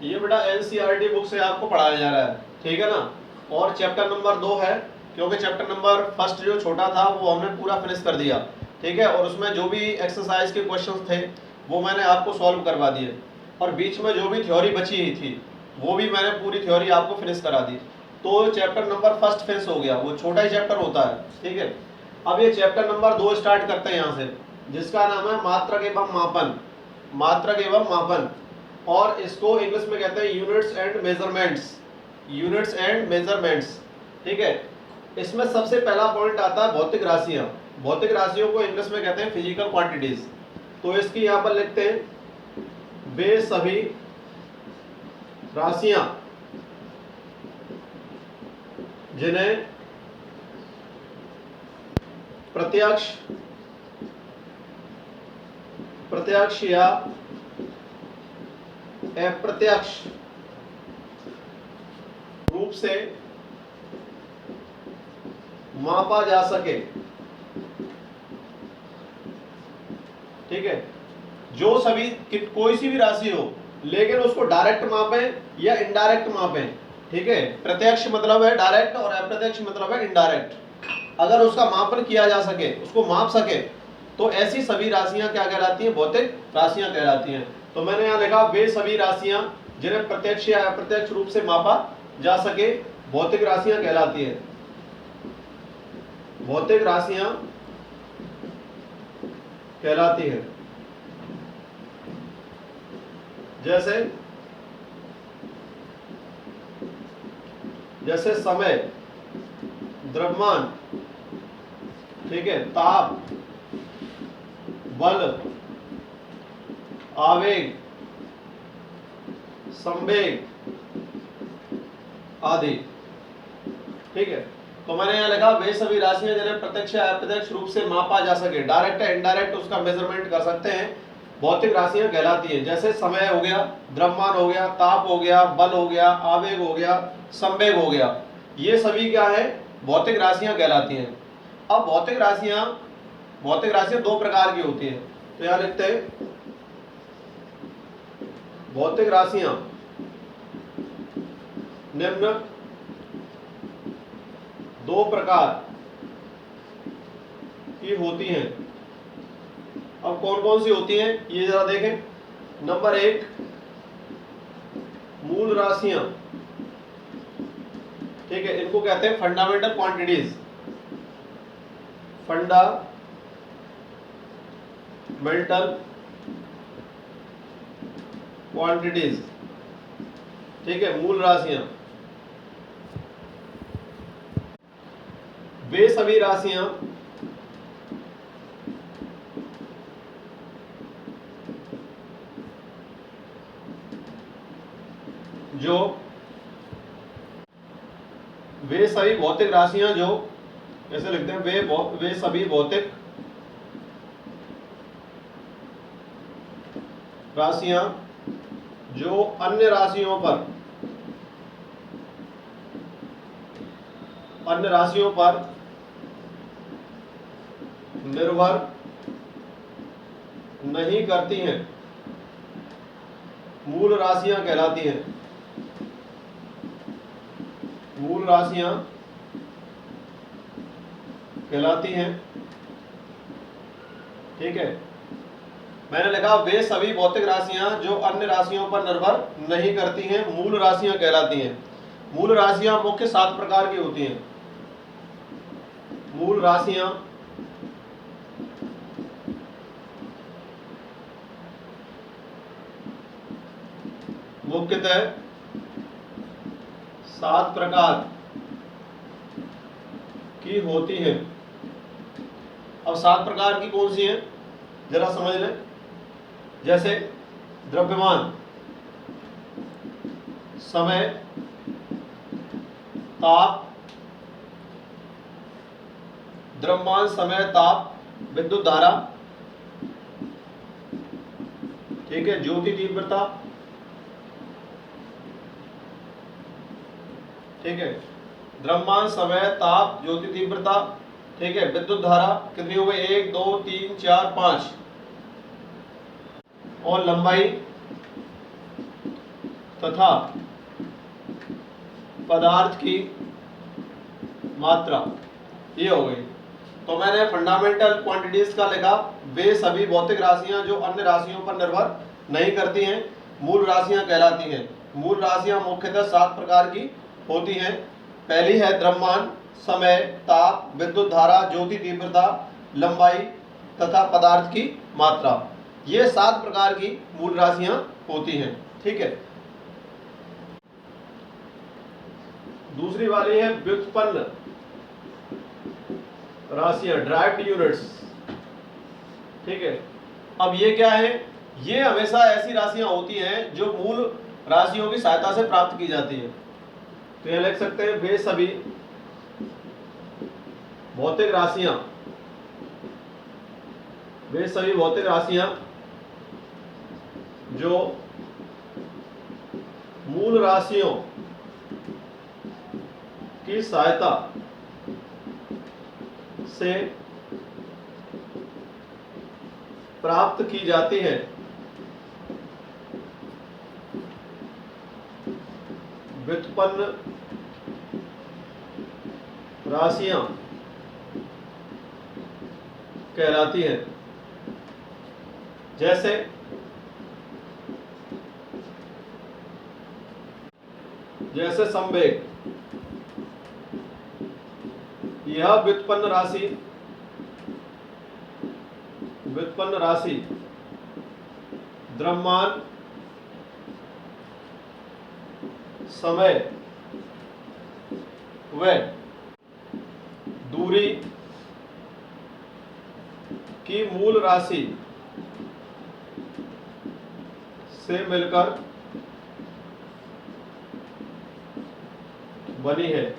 ये बेटा NCERT book से आपको पढ़ाया जा रहा है, ठीक है ना। और चैप्टर नंबर 2 है, क्योंकि चैप्टर नंबर फर्स्ट जो छोटा था वो हमने पूरा फिनिश कर दिया, ठीक है। और उसमें जो भी एक्सरसाइज के क्वेश्चंस थे वो मैंने आपको सॉल्व करवा दिए, और बीच में जो भी थ्योरी बची ही थी वो भी मैंने पूरी थ्योरी आपको फिनिश करा दी। तो चैप्टर नंबर फर्स्ट फिनिश हो गया, वो छोटा ही चैप्टर होता है, ठीक है। अब ये चैप्टर नंबर 2 स्टार्ट करते हैं यहाँ से, जिसका नाम है मात्रक एवं मापन। मात्रक एवं मापन, और इसको इंग्लिश में कहते हैं units and measurements. Units and measurements, ठीक है। इसमें सबसे पहला पॉइंट आता है भौतिक राशियां। भौतिक राशियों को इंग्लिश में कहते हैं फिजिकल क्वांटिटीज। तो इसकी यहां पर लिखते हैं वे सभी राशियां जिन्हें प्रत्यक्ष या अप्रत्यक्ष रूप से मापा जा सके, ठीक है। जो सभी कोई सी भी राशि हो, लेकिन उसको डायरेक्ट मापें या इनडायरेक्ट मापें, ठीक है। प्रत्यक्ष मतलब है डायरेक्ट और अप्रत्यक्ष मतलब है इनडायरेक्ट। अगर उसका मापन किया जा सके, उसको माप सके, तो ऐसी सभी राशियां क्या कहलाती हैं? भौतिक राशियां कहलाती हैं। तो मैंने यहाँ लिखा वे सभी राशियां जिन्हें प्रत्यक्ष या अप्रत्यक्ष रूप से मापा जा सके भौतिक राशियां कहलाती हैं। भौतिक राशियां कहलाती हैं। जैसे समय, द्रव्यमान, ठीक है, ताप, बल, आवेग, संवेग आदि, ठीक है। तो मैंने यहाँ लिखा वे सभी राशियां जिन्हें प्रत्यक्ष या अप्रत्यक्ष रूप से मापा जा सके, डायरेक्ट या इनडायरेक्ट उसका मेजरमेंट कर सकते हैं, भौतिक राशियां कहलाती हैं। जैसे समय हो गया, द्रव्यमान हो गया, ताप हो गया, बल हो गया, आवेग हो गया, संवेग हो गया, ये सभी क्या है? भौतिक राशियां कहलाती हैं। अब भौतिक राशियां दो प्रकार की होती हैं। तो यहाँ लिखते हैं भौतिक राशियां निम्न दो प्रकार की होती हैं। अब कौन कौन सी होती हैं ये जरा देखें। नंबर 1, मूल राशियां, ठीक है, इनको कहते हैं फंडामेंटल क्वांटिटीज। फंडामेंटल क्वांटिटीज, ठीक है, मूल राशियां। वे सभी राशियां जो वे सभी भौतिक राशियां जो ऐसे लिखते हैं वे सभी भौतिक राशियां जो अन्य राशियों पर निर्भर नहीं करती हैं, मूल राशियां कहलाती हैं। मूल राशियां कहलाती हैं, ठीक है। मैंने लिखा वे सभी भौतिक राशियां जो अन्य राशियों पर निर्भर नहीं करती हैं, मूल राशियां कहलाती हैं। मूल राशियां मुख्य 7 प्रकार की होती हैं। मूल राशियां मुख्यतः 7 प्रकार की होती हैं। अब 7 प्रकार की कौन सी हैं जरा समझ लें। जैसे द्रव्यमान, समय, ताप, द्रव्यमान, समय, ताप, विद्युत धारा, ठीक है, ज्योति तीव्रता, ठीक है, द्रव्यमान, समय, ताप, ज्योति तीव्रता, ठीक है, विद्युत धारा कितनी हो गई? 1 2 3 4 5, और लंबाई तथा पदार्थ की मात्रा, ये हो गई। तो मैंने फंडामेंटल क्वांटिटीज का लिखा, वे सभी भौतिक राशियां जो अन्य राशियों पर निर्भर नहीं करती हैं, मूल राशियां कहलाती हैं। मूल राशियां मुख्यतः 7 प्रकार की होती हैं। पहली है द्रव्यमान, समय, ताप, विद्युत धारा, ज्योति तीव्रता, लंबाई तथा पदार्थ की मात्रा। ये 7 प्रकार की मूल राशियां होती हैं। ठीक है। दूसरी वाली है व्युत्पन्न राशियां, ड्राइव्ड यूनिट्स। ठीक है। अब ये क्या है? ये हमेशा ऐसी राशियां होती हैं जो मूल राशियों की सहायता से प्राप्त की जाती है। तो यह लिख सकते हैं, वे सभी भौतिक राशियां, वे सभी भौतिक राशियां जो मूल राशियों की सहायता से प्राप्त की जाती है, व्युत्पन्न राशियां कहलाती हैं। जैसे संवेग, यह व्युत्पन्न राशि द्रव्यमान, समय व दूरी की मूल राशि से मिलकर बनी है।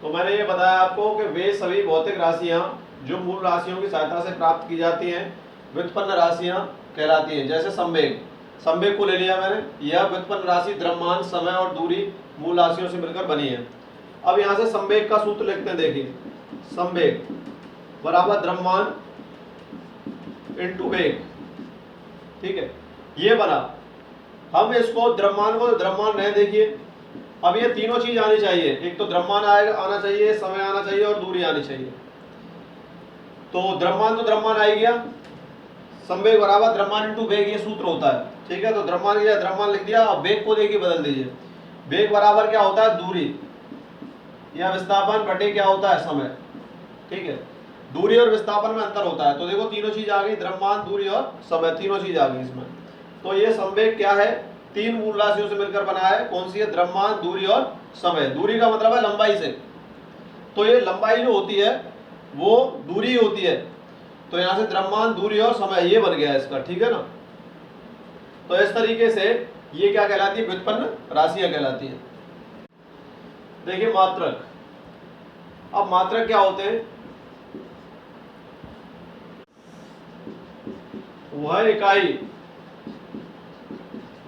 तो मैंने ये बताया आपको कि वे सभी भौतिक राशियां जो मूल राशियों की सहायता से प्राप्त की जाती हैं, व्युत्पन्न राशियां कहलाती हैं। जैसे संवेग को ले लिया मैंने, यह व्युत्पन्न राशि द्रव्यमान, समय और दूरी मूल राशियों से मिलकर बनी है। अब यहां से संवेग का सूत्र लिखते हैं। देखिए, संवेग बराबर द्रव्यमान इंटू वेग। ठीक है, ये बना। हम इसको द्रव्यमान को द्रव्यमान नहीं, देखिए अब ये तीनों चीज आनी चाहिए। एक तो द्रव्यमान आना चाहिए, समय आना चाहिए और दूरी आनी चाहिए। तो द्रव्यमान आ गया, संवेग बराबर द्रव्यमान इंटू वेग, ये सूत्र होता है। ठीक है, तो द्रव्यमान लिख दिया। अब वेग को देखिए बदल दीजिए। वेग बराबर क्या होता है? दूरी या विस्थापन बटे क्या होता है? समय। ठीक है, दूरी और विस्थापन में अंतर होता है। तो देखो तीनों चीज आ गई, द्रव्यमान, दूरी और समय, तीनों चीज आ गई इसमें। तो ये संवेग क्या है? 3 मूल राशियों से मिलकर बना है। कौन सी है? द्रव्यमान, दूरी और समय। दूरी का मतलब है लंबाई से। तो ये लंबाई जो होती है वो दूरी होती है। तो यहां से द्रव्यमान, दूरी और समय, ये बन गया इसका। ठीक है ना। तो इस तरीके से ये क्या कहलाती है? व्युत्पन्न राशियां कहलाती है। देखिए मात्रक। अब मात्रक क्या होते हैं? वह इकाई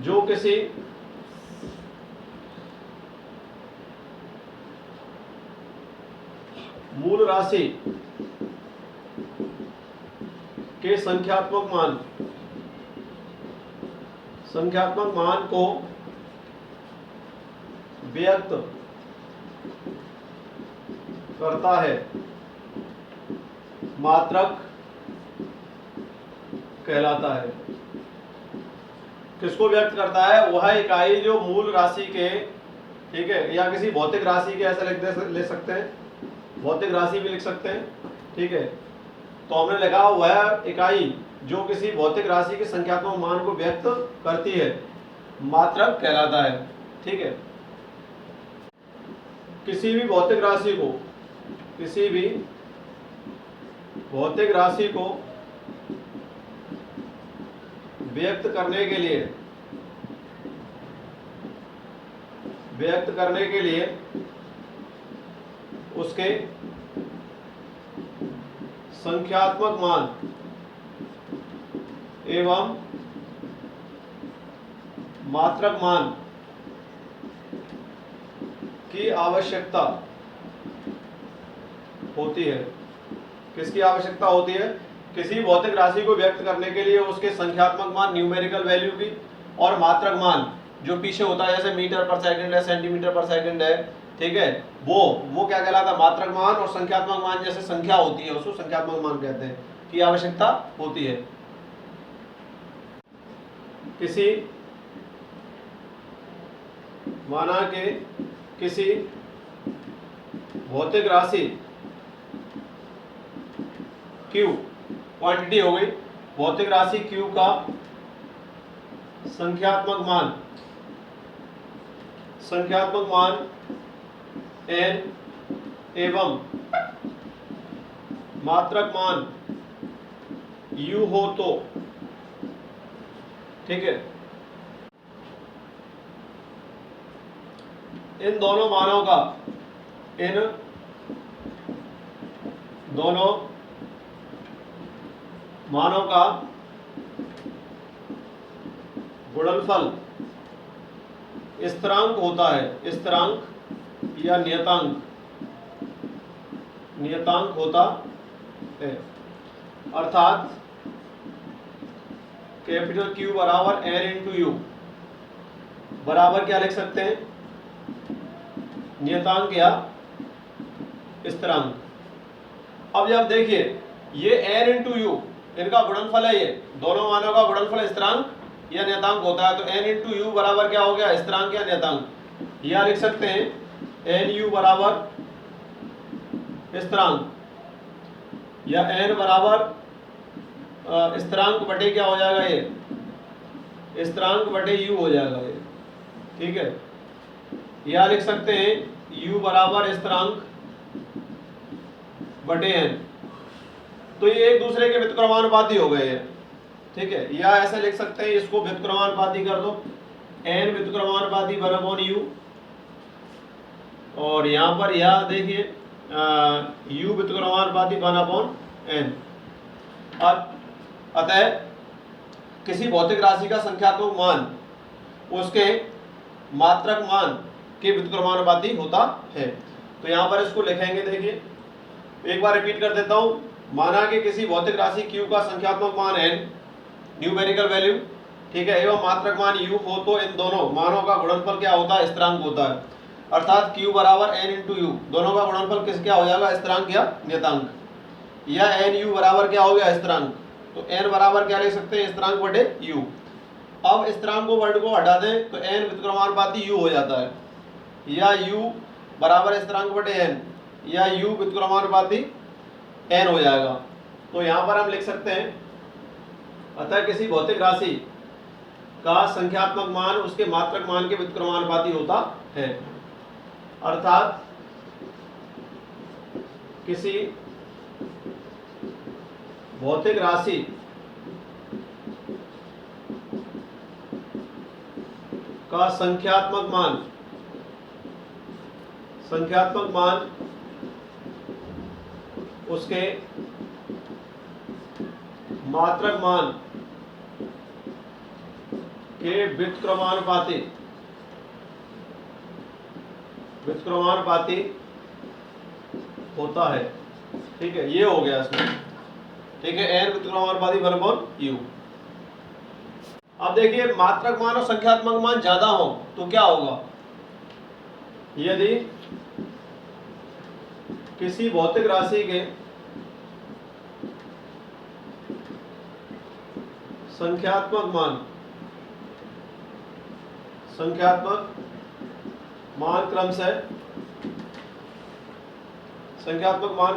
जो किसी मूल राशि के संख्यात्मक मान को व्यक्त करता है, मात्रक कहलाता है। किसको व्यक्त करता है? वह इकाई जो मूल राशि के, ठीक है, या किसी भौतिक राशि के, ऐसे ले सकते हैं, भौतिक राशि भी लिख सकते हैं। ठीक है, तो हमने लिखा वह इकाई जो किसी भौतिक राशि के संख्यात्मक मान को व्यक्त करती है, मात्रक कहलाता है। ठीक है, किसी भी भौतिक राशि को व्यक्त करने के लिए उसके संख्यात्मक मान एवं मात्रक मान की आवश्यकता होती है। किसकी आवश्यकता होती है? किसी भौतिक राशि को व्यक्त करने के लिए उसके संख्यात्मक मान, न्यूमेरिकल वैल्यू की, और मात्रक मान जो पीछे होता है जैसे मीटर पर सेकंड है, सेंटीमीटर पर सेकंड है, ठीक है, वो क्या कहलाता है, मात्रक मान। और संख्यात्मक मान जैसे संख्या होती है उसको संख्यात्मक मान कहते हैं की आवश्यकता होती है। किसी माना के किसी भौतिक राशि Q, क्वांटिटी हो गई, भौतिक राशि Q का संख्यात्मक मान n एवं मात्रक मान U हो तो, ठीक है, इन दोनों मानों का गुणनफल स्थिरांक होता है, स्थिरांक या नियतांक होता है। अर्थात कैपिटल Q बराबर n इंटू यू बराबर क्या लिख सकते हैं, नियतांक या स्थिरांक। अब जब देखिए ये n इंटू यू इनका गुणनफल है, ये दोनों मानों का गुणनफल स्थिरांक या नियतांक होता है, तो n इंटू यू बराबर क्या हो गया, स्थिरांक या नियतांक। या लिख सकते हैं n यू बराबर स्थिरांक या n बराबर स्थिरांक बटे क्या हो जाएगा, ये स्थिरांक बटे u हो जाएगा ये, ठीक है। या लिख सकते हैं u बराबर स्थिरांक बटे n, तो ये एक दूसरे के व्युत्क्रमानुपाती हो गए हैं, ठीक है। या ऐसे लिख सकते हैं, इसको व्युत्क्रमानुपाती कर दो, n व्युत्क्रमानुपाती वन अपॉन u, और यहाँ पर या देखिए u व्युत्क्रमानुपाती वन अपॉन n। अतः किसी भौतिक राशि का संख्यात्मक मान उसके मात्रक मान के व्युत्क्रमानुपाती होता है। तो यहाँ पर इसको लिखेंगे, देखिए एक बार रिपीट कर देता हूँ। माना कि किसी भौतिक राशि Q का संख्यात्मक मान n, न्यूमेरिकल वैल्यू, ठीक है, एवं मात्रक मान u हो तो इन दोनों मानों का गुणनफल क्या होता है, स्थिरांक होता है। अर्थात Q बराबर n इंटू यू, दोनों का गुणनफल किस क्या हो जाएगा, स्थिरांक या नियतांक। या n u बराबर क्या हो गया, स्थिरांक, तो n बराबर क्या लिख सकते हैं, स्थिरांक बटे u। अब स्थिरांक को वर्ड को हटा दें तो n व्युत्क्रमानुपाती u हो जाता है, या u बराबर स्थिरांक बटे n, या u व्युत्क्रमानुपाती n हो जाएगा। तो यहाँ पर हम लिख सकते हैं, अतः किसी भौतिक राशि का संख्यात्मक मान उसके मात्रक मान के व्युत्क्रमानुपाती होता है। अर्थात किसी भौतिक राशि का संख्यात्मक मान उसके मात्रक मान के व्युत्क्रमानुपाती होता है, ठीक है। ये हो गया इसमें, ठीक है, n व्युत्क्रमानुपाती वन अपॉन u। अब देखिए मात्रक मान और संख्यात्मक मान ज्यादा हो तो क्या होगा, यदि किसी भौतिक राशि के संख्यात्मक मान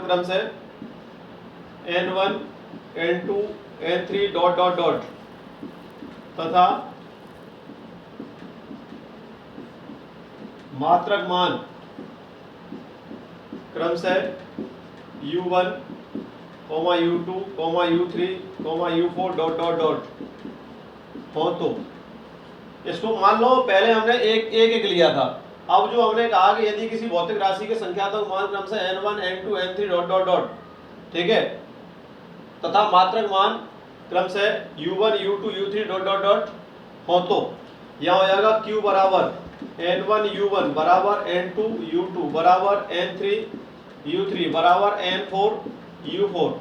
क्रम से n1 n2 n3 dot dot dot तथा मात्रक मान क्रम से u1, u2, u3, u4 dot dot dot हो तो इसको मान लो पहले हमने एक लिया था। अब जो हमने कहा कि यदि किसी भौतिक राशि के संख्यात्मक मान क्रम से n1, n2, n3 dot dot dot, ठीक है, तथा मात्रक मान क्रम से u1, u2, u3 dot dot dot हो तो यह हो जाएगा q बराबर n1 u1 बराबर n2 u2 बराबर n3 u3 बराबर n4 u4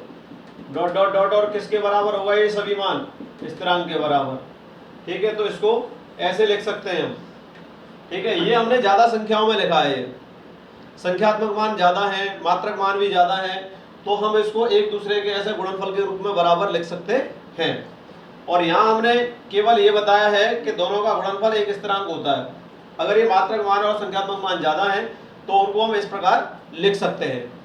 dot dot dot, और किसके बराबर होगा, ये सभी मान स्थिरांक के बराबर, ठीक है। तो इसको ऐसे लिख सकते हैं हम, ठीक है। ये हमने ज्यादा संख्याओं में लिखा है, संख्यात्मक मान ज्यादा है, मात्रक मान भी ज्यादा है, तो हम इसको एक दूसरे के ऐसे गुणनफल के रूप में बराबर लिख सकते हैं। और यहाँ हमने केवल ये बताया है कि दोनों का गुणनफल एक स्थिरांक होता है। अगर ये मात्रक मान और संख्यात्मक मान ज्यादा है तो उनको हम इस प्रकार लिख सकते हैं।